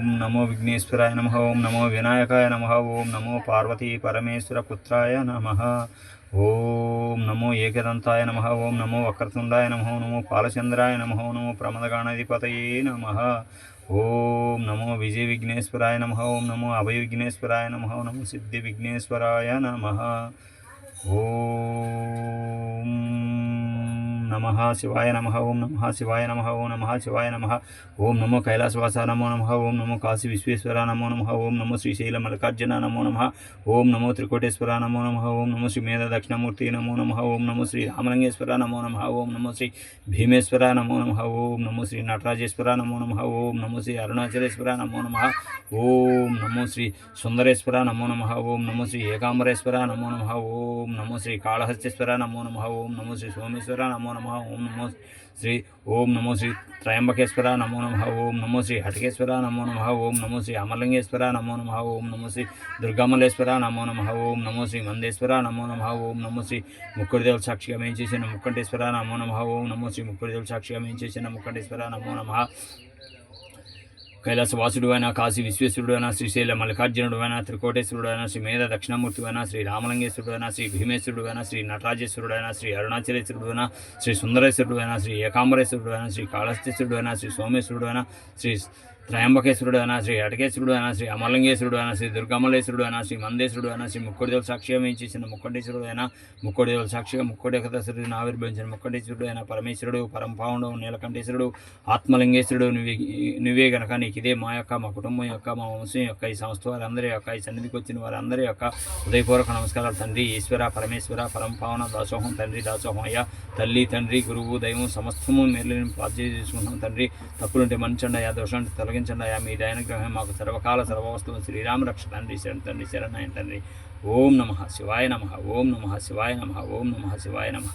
ఓం నమో విఘ్నేశ్వరాయ నమః. ఓం నమో వినాయకాయ నమః. ఓం నమో పార్వతీ పరమేశ్వర పుత్రాయ నమః. ఓం నమో ఏకదంతాయ నమః. ఓం నమో వక్రతుండాయ నమః. నమో పాలచంద్రాయ నమః. నమో ప్రమదగణాధిపతయే నమః. ఓం నమో విజయ విఘ్నేశ్వరాయ నమః. ఓం నమో అభయ విఘ్నేశ్వరాయ నమః. నమో సిద్ధి విఘ్నేశ్వరాయ నమః. ఓం నమః శివాయ నమః. ఓం నమః శివాయ నమః. ఓం నమః శివాయ నమః. ఓం నమో కైలాసవాస నమో నమః. ఓం నమో కాశీ విశ్వేశ్వర నమో నమః. ఓం నమో శ్రీశైల మల్లికార్జున నమో నమః. ఓం నమో త్రికోటేశ్వర నమో నమః. ఓం నమో శ్రీ మేధ దక్షిణమూర్తి నమో నమః. ఓం నమో శ్రీ రామలింగేశ్వర నమో నమః. ఓం నమో శ్రీ భీమేశ్వర నమో నమః. ఓం నమో శ్రీ నటరాజేశ్వర నమో నమః. ఓం నమో శ్రీ అరుణాచలేశ్వర నమో నమః. ఓం నమో శ్రీ సుందరేశ్వర నమో నమః. ఓం నమో శ్రీ ఏకాంబరేశ్వర నమో నమః. ఓం నమో శ్రీ కాళహస్తేశ్వర నమో నమః. ఓం నమో శ్రీ సోమేశ్వర నమో నమః. ఓం నమో శ్రీ త్రయంబకేశ్వర నమో నమః. ఓం నమో శ్రీ హటకేశ్వర నమో నమః. ఓం నమో శ్రీ అమరలింగేశ్వర నమో నమః. ఓం నమో శ్రీ దుర్గమలేశ్వర నమో నమః. ఓం నమో శ్రీ మందేశ్వర నమో నమః. ఓం నమో శ్రీ ముక్కుడిదేవుల సాక్షిగా మేము చేసిన ముక్కంటేశ్వర నమో నమః. ఓం నమో శ్రీ ముక్కుడిదేవుల సాక్షిగా మేము చేసిన ముక్కంటేశ్వర నమో నమః. కైలాసవాసుడు అయిన కాశీ విశ్వేశ్వరుడు అయిన శ్రీశైల మల్లికార్జునుడు అయిన త్రికోటేశ్వరుడు అయిన శ్రీ మేధ దక్షిణమూర్తి అయిన శ్రీ రామలింగేశ్వరుడు అయిన శ్రీ భీమేశ్వరుడు అయిన శ్రీ నటరాజేశ్వరుడు అయిన శ్రీ అరుణాచలేశ్వరుడు అయిన శ్రీ సుందరేశ్వరుడు అయిన శ్రీ ఏకాంబరేశ్వరుడు అయిన శ్రీ కాళహస్తేశ్వరుడు అయిన శ్రీ సోమేశ్వరుడు అయిన శ్రీ త్రయంబకేశ్వరుడు అయిన శ్రీ అటకేశ్వరుడు అయిన శ్రీ అమరలింగేశ్వరుడు అయిన శ్రీ దుర్గమలేశ్వరుడు అయిన శ్రీ మందేశ్వరుడు అయిన శ్రీ ముక్కోడిదేవుల సాక్షిగా మేము చేసిన ముక్కంటేశ్వరుడు అయిన ముక్కోడిదేవుల సాక్షిగా ముక్కోడి ఏకదశుడిని ఆవిర్భవించిన ముక్కంటేశ్వరుడు అయిన పరమేశ్వరుడు పరంపావుడు నీలకంఠేశ్వరుడు ఆత్మలింగేశ్వరుడు నువ్వే గనక నీకు ఇదే మా యొక్క మా కుటుంబం యొక్క మా వంశం యొక్క ఈ సంస్థ వారందరి యొక్క ఈ సన్నిధికి వచ్చిన వారందరి యొక్క హృదయపూర్వక నమస్కారాలు. తండ్రి ఈశ్వర పరమేశ్వర పరంపావన దాసోహం తండ్రి దాసోహం అయ్యా తల్లి తండ్రి గురువు దైవం సమస్తము మేలుని బాధ్యత తీసుకుంటాం తండ్రి. తప్పులుంటే మంచండి అయ్యా దోషాన్ని తొలగించండి అయ్యా. మీ దయనుగ్రహం మాకు సర్వకాల సర్వవస్తువు శ్రీరామ రక్ష తండ్రి శరణ్ తండ్రి శరణాయన తండ్రి. ఓం నమః శివాయ నమః. ఓం నమః శివాయ నమః. ఓం నమః శివాయ నమః.